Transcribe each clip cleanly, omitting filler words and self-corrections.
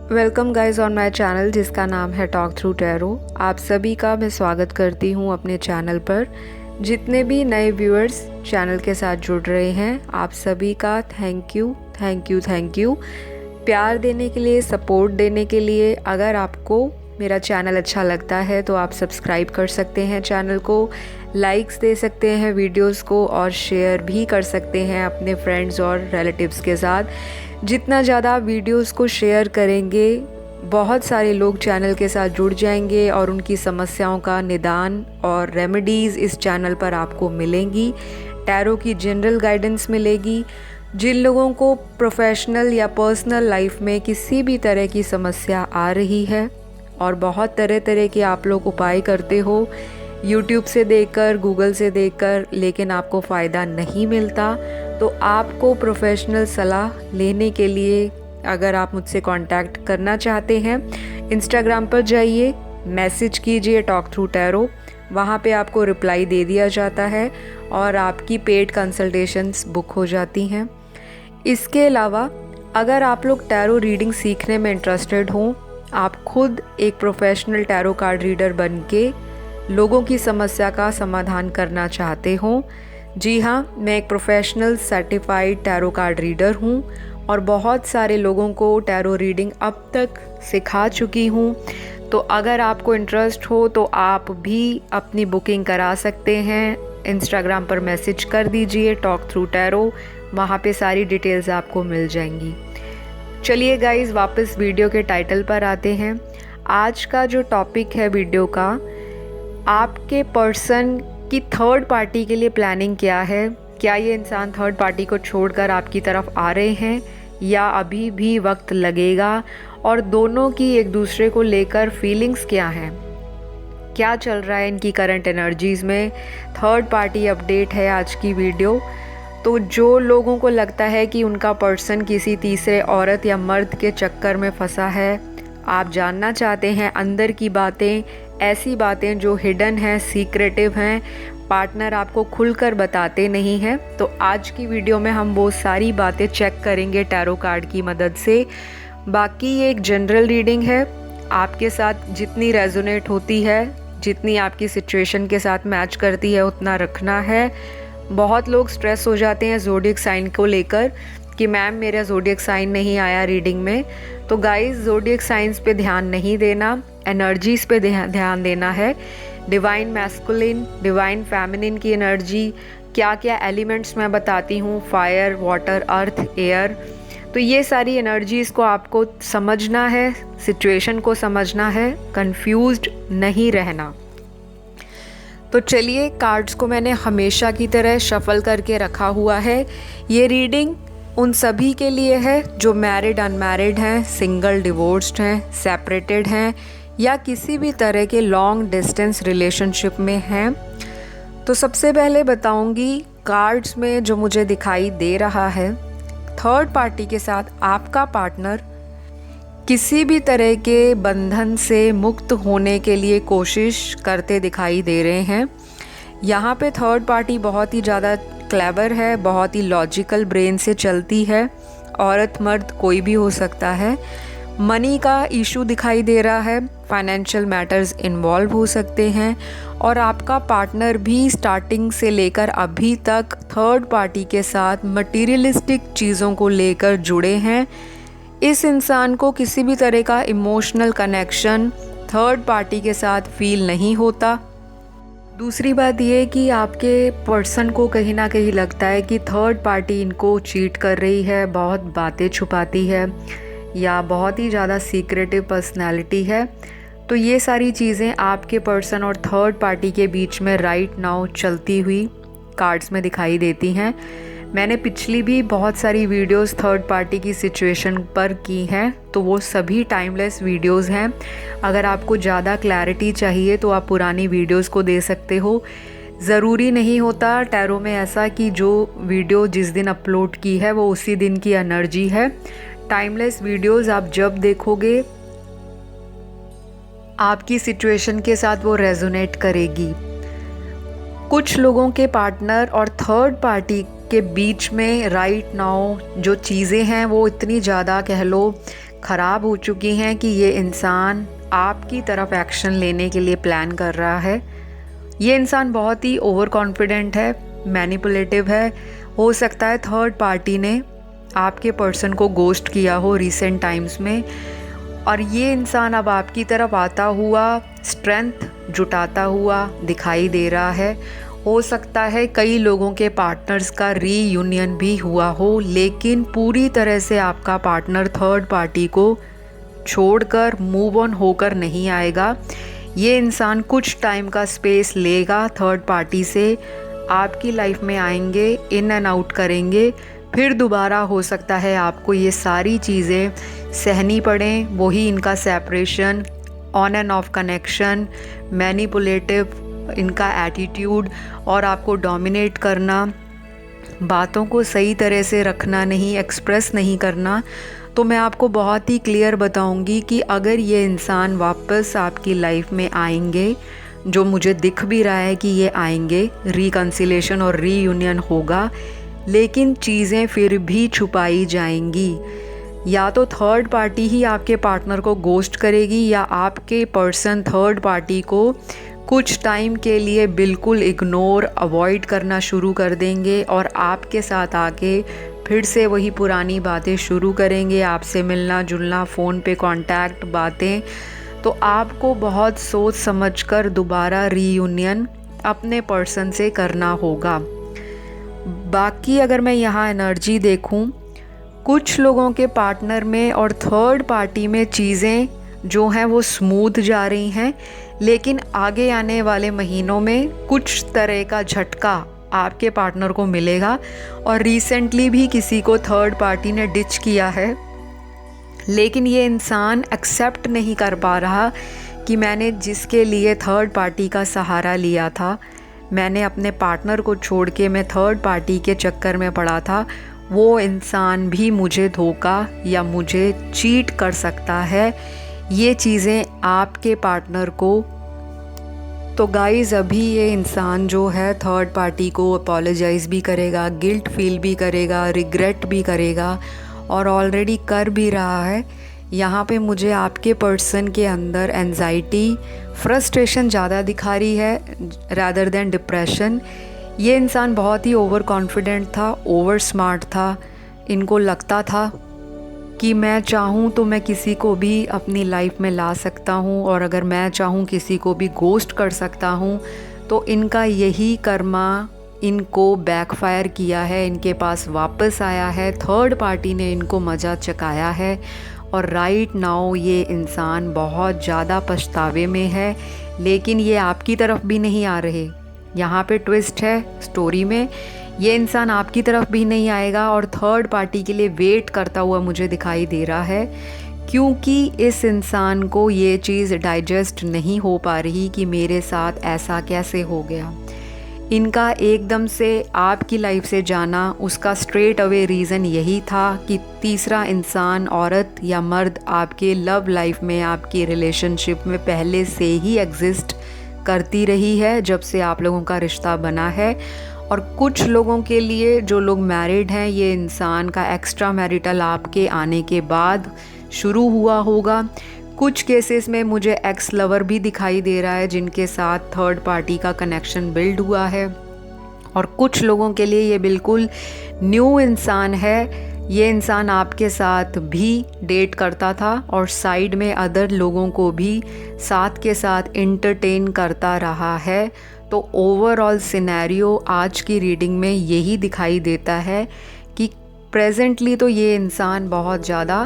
Welcome guys on my channel जिसका नाम है टॉक थ्रू टैरो। आप सभी का मैं स्वागत करती हूँ अपने चैनल पर। जितने भी नए व्यूअर्स चैनल के साथ जुड़ रहे हैं, आप सभी का thank you thank you thank you प्यार देने के लिए, सपोर्ट देने के लिए। अगर आपको मेरा चैनल अच्छा लगता है तो आप सब्सक्राइब कर सकते हैं चैनल को, लाइक्स दे सकते हैं वीडियोस को और शेयर भी कर सकते हैं अपने फ्रेंड्स और रिलेटिव्स के साथ। जितना ज़्यादा वीडियोस को शेयर करेंगे, बहुत सारे लोग चैनल के साथ जुड़ जाएंगे और उनकी समस्याओं का निदान और रेमेडीज़ इस चैनल पर आपको मिलेंगी। टैरो की जनरल गाइडेंस मिलेगी। जिन लोगों को प्रोफेशनल या पर्सनल लाइफ में किसी भी तरह की समस्या आ रही है और बहुत तरह तरह के आप लोग उपाय करते हो यूट्यूब से देखकर, गूगल से देखकर, लेकिन आपको फ़ायदा नहीं मिलता, तो आपको प्रोफेशनल सलाह लेने के लिए अगर आप मुझसे कांटेक्ट करना चाहते हैं, इंस्टाग्राम पर जाइए, मैसेज कीजिए टॉक थ्रू टैरो। वहाँ पे आपको रिप्लाई दे दिया जाता है और आपकी पेड कंसल्टेशंस बुक हो जाती हैं। इसके अलावा अगर आप लोग टैरो रीडिंग सीखने में इंटरेस्टेड हों, आप खुद एक प्रोफेशनल टैरो कार्ड रीडर बन के लोगों की समस्या का समाधान करना चाहते हों, जी हाँ, मैं एक professional certified tarot card reader हूँ और बहुत सारे लोगों को टैरो रीडिंग अब तक सिखा चुकी हूँ। तो अगर आपको इंटरेस्ट हो तो आप भी अपनी बुकिंग करा सकते हैं। इंस्टाग्राम पर मैसेज कर दीजिए टॉक थ्रू टैरो, वहाँ पे सारी डिटेल्स आपको मिल जाएंगी। चलिए गाइज़, वापस वीडियो के टाइटल पर आते हैं। आज का जो टॉपिक है वीडियो का, आपके पर्सन की थर्ड पार्टी के लिए प्लानिंग क्या है। क्या ये इंसान थर्ड पार्टी को छोड़कर आपकी तरफ आ रहे हैं या अभी भी वक्त लगेगा, और दोनों की एक दूसरे को लेकर फीलिंग्स क्या हैं, क्या चल रहा है इनकी करंट एनर्जीज़ में। थर्ड पार्टी अपडेट है आज की वीडियो। तो जो लोगों को लगता है कि उनका पर्सन किसी तीसरे औरत या मर्द के चक्कर में फंसा है, आप जानना चाहते हैं अंदर की बातें, ऐसी बातें जो हिडन हैं, सीक्रेटिव हैं, पार्टनर आपको खुलकर बताते नहीं हैं, तो आज की वीडियो में हम वो सारी बातें चेक करेंगे टैरो कार्ड की मदद से। बाकी ये एक जनरल रीडिंग है, आपके साथ जितनी रेजोनेट होती है, जितनी आपकी सिचुएशन के साथ मैच करती है, उतना रखना है। बहुत लोग स्ट्रेस हो जाते हैं ज़ोडिएक साइन को लेकर कि मैम मेरा ज़ोडिएक साइन नहीं आया रीडिंग में। तो गाइस, ज़ोडिएक साइंस पे ध्यान नहीं देना, एनर्जीज़ पे ध्यान देना है। डिवाइन मैस्कुलिन, डिवाइन फेमिनिन की एनर्जी, क्या क्या एलिमेंट्स मैं बताती हूँ, फायर, वाटर, अर्थ, एयर, तो ये सारी एनर्जीज़ को आपको समझना है, सिचुएशन को समझना है, कंफ्यूज्ड नहीं रहना। तो चलिए, कार्ड्स को मैंने हमेशा की तरह शफल करके रखा हुआ है। ये रीडिंग उन सभी के लिए है जो मैरिड, अनमैरिड हैं, सिंगल, डिवोर्स्ड हैं, सेपरेटेड हैं या किसी भी तरह के लॉन्ग डिस्टेंस रिलेशनशिप में हैं। तो सबसे पहले बताऊंगी, कार्ड्स में जो मुझे दिखाई दे रहा है, थर्ड पार्टी के साथ आपका पार्टनर किसी भी तरह के बंधन से मुक्त होने के लिए कोशिश करते दिखाई दे रहे हैं। यहाँ पे थर्ड पार्टी बहुत ही ज़्यादा क्लेवर है, बहुत ही लॉजिकल ब्रेन से चलती है। औरत मर्द कोई भी हो सकता है। मनी का इशू दिखाई दे रहा है, फाइनेंशियल मैटर्स इन्वॉल्व हो सकते हैं और आपका पार्टनर भी स्टार्टिंग से लेकर अभी तक थर्ड पार्टी के साथ मटीरियलिस्टिक चीज़ों को लेकर जुड़े हैं। इस इंसान को किसी भी तरह का इमोशनल कनेक्शन थर्ड पार्टी के साथ फील नहीं होता। दूसरी बात ये कि आपके पर्सन को कहीं ना कहीं लगता है कि थर्ड पार्टी इनको चीट कर रही है, बहुत बातें छुपाती है या बहुत ही ज़्यादा सीक्रेटिव पर्सनालिटी है। तो ये सारी चीज़ें आपके पर्सन और थर्ड पार्टी के बीच में राइट नाउ चलती हुई कार्ड्स में दिखाई देती हैं। मैंने पिछली भी बहुत सारी वीडियोस थर्ड पार्टी की सिचुएशन पर की हैं, तो वो सभी टाइमलेस वीडियोस हैं। अगर आपको ज़्यादा क्लैरिटी चाहिए तो आप पुरानी वीडियोस को दे सकते हो। ज़रूरी नहीं होता टैरो में ऐसा कि जो वीडियो जिस दिन अपलोड की है वो उसी दिन की एनर्जी है। टाइमलेस वीडियोस आप जब देखोगे, आपकी सिचुएशन के साथ वो रेजोनेट करेगी। कुछ लोगों के पार्टनर और थर्ड पार्टी के बीच में राइट नाउ जो चीज़ें हैं वो इतनी ज़्यादा, कह लो, ख़राब हो चुकी हैं कि ये इंसान आपकी तरफ एक्शन लेने के लिए प्लान कर रहा है। ये इंसान बहुत ही ओवर कॉन्फिडेंट है, मैनिपुलेटिव है। हो सकता है थर्ड पार्टी ने आपके पर्सन को गोस्ट किया हो रिसेंट टाइम्स में, और ये इंसान अब आपकी तरफ आता हुआ, स्ट्रेंथ जुटाता हुआ दिखाई दे रहा है। हो सकता है कई लोगों के पार्टनर्स का रीयूनियन भी हुआ हो, लेकिन पूरी तरह से आपका पार्टनर थर्ड पार्टी को छोड़कर मूव ऑन होकर नहीं आएगा। ये इंसान कुछ टाइम का स्पेस लेगा, थर्ड पार्टी से आपकी लाइफ में आएंगे, इन एंड आउट करेंगे, फिर दोबारा हो सकता है आपको ये सारी चीज़ें सहनी पड़ें। वही इनका separation, on end of connection, manipulative इनका एटीट्यूड और आपको डोमिनेट करना, बातों को सही तरह से रखना नहीं, एक्सप्रेस नहीं करना। तो मैं आपको बहुत ही क्लियर बताऊंगी कि अगर ये इंसान वापस आपकी लाइफ में आएंगे, जो मुझे दिख भी रहा है कि ये आएंगे, रिकन्सिलेशन और रीयूनियन होगा, लेकिन चीज़ें फिर भी छुपाई जाएंगी। या तो थर्ड पार्टी ही आपके पार्टनर को गोस्ट करेगी, या आपके पर्सन थर्ड पार्टी को कुछ टाइम के लिए बिल्कुल इग्नोर, अवॉइड करना शुरू कर देंगे और आपके साथ आके फिर से वही पुरानी बातें शुरू करेंगे, आपसे मिलना जुलना, फ़ोन पे कांटेक्ट, बातें। तो आपको बहुत सोच समझकर दोबारा रीयूनियन अपने पर्सन से करना होगा। बाकी अगर मैं यहाँ एनर्जी देखूँ, कुछ लोगों के पार्टनर में और थर्ड पार्टी में चीज़ें जो हैं वो स्मूथ जा रही हैं, लेकिन आगे आने वाले महीनों में कुछ तरह का झटका आपके पार्टनर को मिलेगा। और रिसेंटली भी किसी को थर्ड पार्टी ने डिच किया है, लेकिन ये इंसान एक्सेप्ट नहीं कर पा रहा कि मैंने जिसके लिए थर्ड पार्टी का सहारा लिया था, मैंने अपने पार्टनर को छोड़ के मैं थर्ड पार्टी के चक्कर में पड़ा था, वो इंसान भी मुझे धोखा या मुझे चीट कर सकता है। ये चीज़ें आपके पार्टनर को, तो गाइज़ अभी ये इंसान जो है थर्ड पार्टी को अपोलोजाइज़ भी करेगा, गिल्ट फील भी करेगा, रिग्रेट भी करेगा और ऑलरेडी कर भी रहा है। यहाँ पे मुझे आपके पर्सन के अंदर एंजाइटी, फ्रस्ट्रेशन ज़्यादा दिखा रही है रादर देन डिप्रेशन। ये इंसान बहुत ही ओवर कॉन्फिडेंट था, ओवर स्मार्ट था। इनको लगता था कि मैं चाहूँ तो मैं किसी को भी अपनी लाइफ में ला सकता हूँ, और अगर मैं चाहूँ किसी को भी गोस्ट कर सकता हूँ। तो इनका यही कर्मा इनको बैकफायर किया है, इनके पास वापस आया है। थर्ड पार्टी ने इनको मज़ा चकाया है और राइट नाउ ये इंसान बहुत ज़्यादा पछतावे में है, लेकिन ये आपकी तरफ भी नहीं आ रहे। यहाँ पे ट्विस्ट है स्टोरी में, ये इंसान आपकी तरफ भी नहीं आएगा और थर्ड पार्टी के लिए वेट करता हुआ मुझे दिखाई दे रहा है, क्योंकि इस इंसान को ये चीज़ डाइजेस्ट नहीं हो पा रही कि मेरे साथ ऐसा कैसे हो गया। इनका एकदम से आपकी लाइफ से जाना, उसका स्ट्रेट अवे रीज़न यही था कि तीसरा इंसान, औरत या मर्द, आपके लव लाइफ में, आपकी रिलेशनशिप में पहले से ही एग्जिस्ट करती रही है जब से आप लोगों का रिश्ता बना है। और कुछ लोगों के लिए, जो लोग मैरिड हैं, ये इंसान का एक्स्ट्रा मैरिटल आपके आने के बाद शुरू हुआ होगा। कुछ केसेस में मुझे एक्स लवर भी दिखाई दे रहा है जिनके साथ थर्ड पार्टी का कनेक्शन बिल्ड हुआ है। और कुछ लोगों के लिए ये बिल्कुल न्यू इंसान है। ये इंसान आपके साथ भी डेट करता था और साइड में अदर लोगों को भी साथ के साथ इंटरटेन करता रहा है। तो ओवरऑल सिनेरियो आज की रीडिंग में यही दिखाई देता है कि प्रेजेंटली तो ये इंसान बहुत ज़्यादा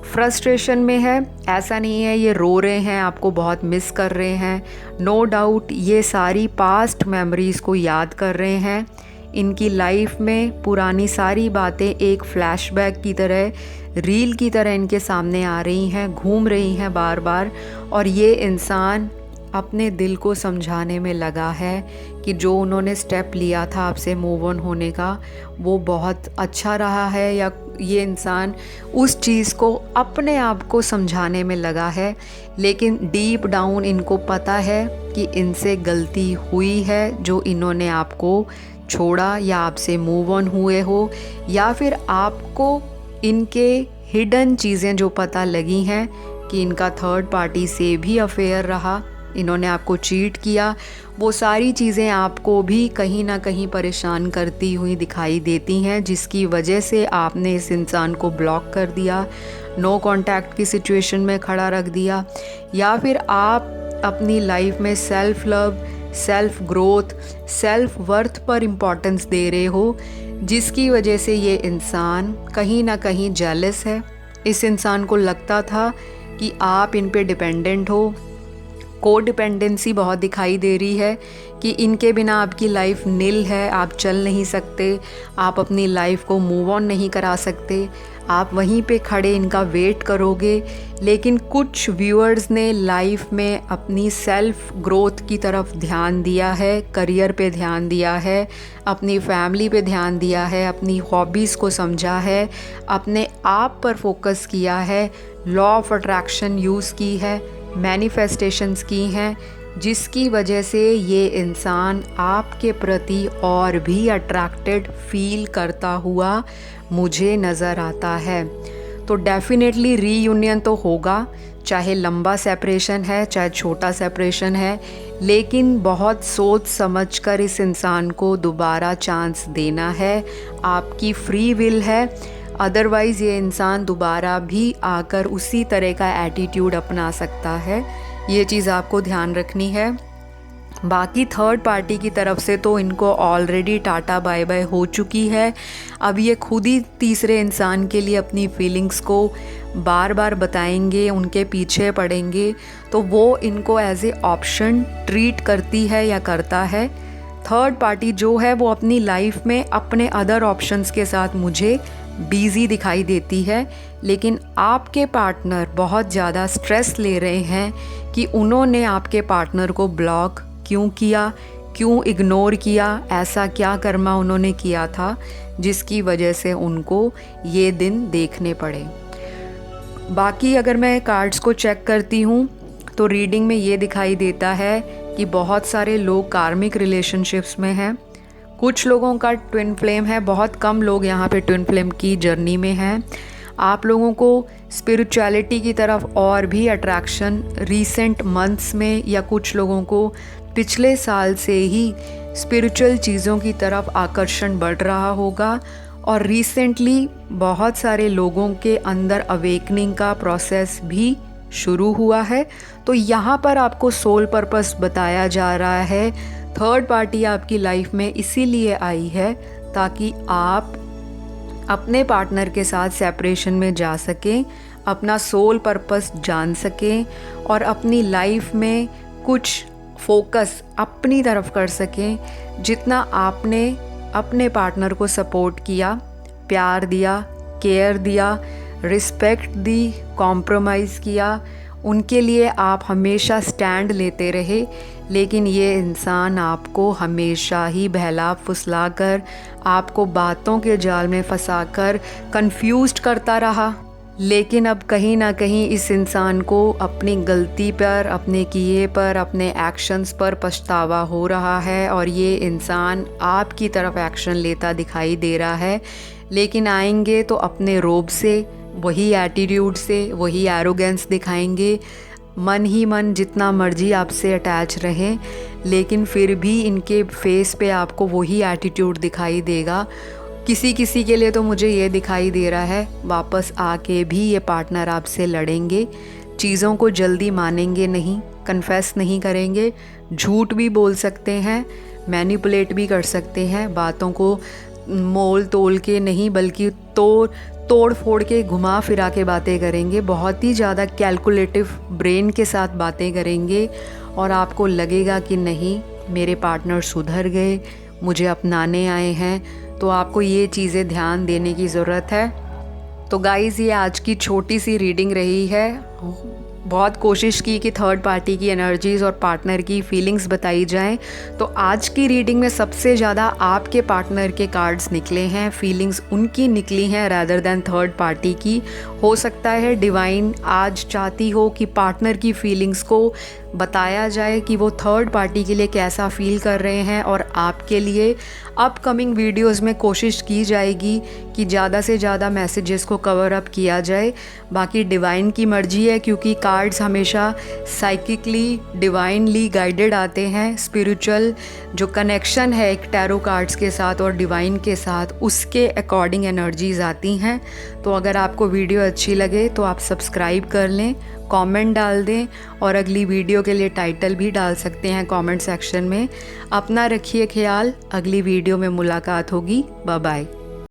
फ्रस्ट्रेशन में है। ऐसा नहीं है ये रो रहे हैं, आपको बहुत मिस कर रहे हैं। नो डाउट ये सारी पास्ट मेमोरीज़ को याद कर रहे हैं। इनकी लाइफ में पुरानी सारी बातें एक फ्लैशबैक की तरह, रील की तरह इनके सामने आ रही हैं, घूम रही हैं बार बार। और ये इंसान अपने दिल को समझाने में लगा है कि जो उन्होंने स्टेप लिया था आपसे मूव ऑन होने का, वो बहुत अच्छा रहा है, या ये इंसान उस चीज़ को अपने आप को समझाने में लगा है। लेकिन डीप डाउन इनको पता है कि इनसे गलती हुई है, जो इन्होंने आपको छोड़ा या आपसे मूव ऑन हुए हो, या फिर आपको इनके हिडन चीज़ें जो पता लगी हैं कि इनका थर्ड पार्टी से भी अफेयर रहा, इन्होंने आपको चीट किया, वो सारी चीज़ें आपको भी कहीं ना कहीं परेशान करती हुई दिखाई देती हैं, जिसकी वजह से आपने इस इंसान को ब्लॉक कर दिया, नो कांटेक्ट की सिचुएशन में खड़ा रख दिया, या फिर आप अपनी लाइफ में self love, self growth, self worth पर इम्पोर्टेंस दे रहे हो, जिसकी वजह से ये इंसान कहीं ना कहीं जेलस है। इस इंसान को लगता था कि आप इन पे डिपेंडेंट हो, को डिपेंडेंसी बहुत दिखाई दे रही है कि इनके बिना आपकी लाइफ निल है, आप चल नहीं सकते, आप अपनी लाइफ को मूव ऑन नहीं करा सकते, आप वहीं पे खड़े इनका वेट करोगे। लेकिन कुछ व्यूअर्स ने लाइफ में अपनी सेल्फ ग्रोथ की तरफ ध्यान दिया है, करियर पे ध्यान दिया है, अपनी फैमिली पे ध्यान दिया है, अपनी हॉबीज़ को समझा है, अपने आप पर फोकस किया है, लॉ ऑफ अट्रैक्शन यूज़ की है, मैनिफेस्टेशंस की हैं, जिसकी वजह से ये इंसान आपके प्रति और भी अट्रैक्टेड फील करता हुआ मुझे नज़र आता है। तो डेफिनेटली रीयूनियन तो होगा, चाहे लंबा सेपरेशन है चाहे छोटा सेपरेशन है, लेकिन बहुत सोच समझ कर इस इंसान को दोबारा चांस देना है, आपकी फ्री विल है। अदरवाइज़ ये इंसान दोबारा भी आकर उसी तरह का एटीट्यूड अपना सकता है, ये चीज़ आपको ध्यान रखनी है। बाकी थर्ड पार्टी की तरफ से तो इनको ऑलरेडी टाटा बाय बाय हो चुकी है। अब ये खुद ही तीसरे इंसान के लिए अपनी फीलिंग्स को बार बार बताएंगे, उनके पीछे पड़ेंगे, तो वो इनको एज ए ऑप्शन ट्रीट करती है या करता है। थर्ड पार्टी जो है वो अपनी लाइफ में अपने अदर ऑप्शंस के साथ मुझे बिजी दिखाई देती है, लेकिन आपके पार्टनर बहुत ज़्यादा स्ट्रेस ले रहे हैं कि उन्होंने आपके पार्टनर को ब्लॉक क्यों किया, क्यों इग्नोर किया, ऐसा क्या कर्मा उन्होंने किया था जिसकी वजह से उनको ये दिन देखने पड़े। बाकी अगर मैं कार्ड्स को चेक करती हूँ तो रीडिंग में ये दिखाई देता है कि बहुत सारे लोग कार्मिक रिलेशनशिप्स में हैं, कुछ लोगों का ट्विन फ्लेम है, बहुत कम लोग यहाँ पे ट्विन फ्लेम की जर्नी में हैं। आप लोगों को स्पिरिचुअलिटी की तरफ और भी अट्रैक्शन रीसेंट मंथ्स में, या कुछ लोगों को पिछले साल से ही स्पिरिचुअल चीज़ों की तरफ आकर्षण बढ़ रहा होगा, और रिसेंटली बहुत सारे लोगों के अंदर अवेकनिंग का प्रोसेस भी शुरू हुआ है। तो यहाँ पर आपको सोल पर्पस बताया जा रहा है। थर्ड पार्टी आपकी लाइफ में इसीलिए आई है ताकि आप अपने पार्टनर के साथ सेपरेशन में जा सकें, अपना सोल पर्पस जान सकें और अपनी लाइफ में कुछ फोकस अपनी तरफ कर सकें। जितना आपने अपने पार्टनर को सपोर्ट किया, प्यार दिया, केयर दिया, रिस्पेक्ट दी, कॉम्प्रोमाइज़ किया, उनके लिए आप हमेशा स्टैंड लेते रहे, लेकिन ये इंसान आपको हमेशा ही बहला फुसला कर, आपको बातों के जाल में फंसाकर कंफ्यूज्ड करता रहा। लेकिन अब कहीं ना कहीं इस इंसान को अपनी गलती पर, अपने किए पर, अपने एक्शंस पर पछतावा हो रहा है और ये इंसान आपकी तरफ एक्शन लेता दिखाई दे रहा है। लेकिन आएंगे तो अपने रोब से, वही एटीट्यूड से, वही एरोगेंस दिखाएंगे। मन ही मन जितना मर्जी आपसे अटैच रहें, लेकिन फिर भी इनके फेस पे आपको वही एटीट्यूड दिखाई देगा। किसी किसी के लिए तो मुझे ये दिखाई दे रहा है वापस आके भी ये पार्टनर आपसे लड़ेंगे, चीज़ों को जल्दी मानेंगे नहीं, कन्फेस नहीं करेंगे, झूठ भी बोल सकते हैं, मैनिपुलेट भी कर सकते हैं, बातों को मोल तोल के नहीं बल्कि तोड़ फोड़ के घुमा फिरा के बातें करेंगे, बहुत ही ज़्यादा कैलकुलेटिव ब्रेन के साथ बातें करेंगे और आपको लगेगा कि नहीं मेरे पार्टनर सुधर गए, मुझे अपनाने आए हैं। तो आपको ये चीज़ें ध्यान देने की ज़रूरत है। तो गाइज़ ये आज की छोटी सी रीडिंग रही है। बहुत कोशिश की कि थर्ड पार्टी की एनर्जीज़ और पार्टनर की फीलिंग्स बताई जाएं। तो आज की रीडिंग में सबसे ज़्यादा आपके पार्टनर के कार्ड्स निकले हैं, फीलिंग्स उनकी निकली हैं रैदर दैन थर्ड पार्टी की। हो सकता है डिवाइन आज चाहती हो कि पार्टनर की फीलिंग्स को बताया जाए कि वो थर्ड पार्टी के लिए कैसा फ़ील कर रहे हैं, और आपके लिए अपकमिंग वीडियोस में कोशिश की जाएगी कि ज़्यादा से ज़्यादा मैसेजेस को कवर अप किया जाए। बाकी डिवाइन की मर्जी है, क्योंकि कार्ड्स हमेशा साइकिकली डिवाइनली गाइडेड आते हैं। स्पिरिचुअल जो कनेक्शन है एक टैरो कार्ड्स के साथ और डिवाइन के साथ, उसके अकॉर्डिंग एनर्जीज आती हैं। तो अगर आपको वीडियो अच्छी लगे तो आप सब्सक्राइब कर लें, कमेंट डाल दें, और अगली वीडियो के लिए टाइटल भी डाल सकते हैं कमेंट सेक्शन में। अपना रखिए ख्याल, अगली वीडियो में मुलाकात होगी। Bye bye.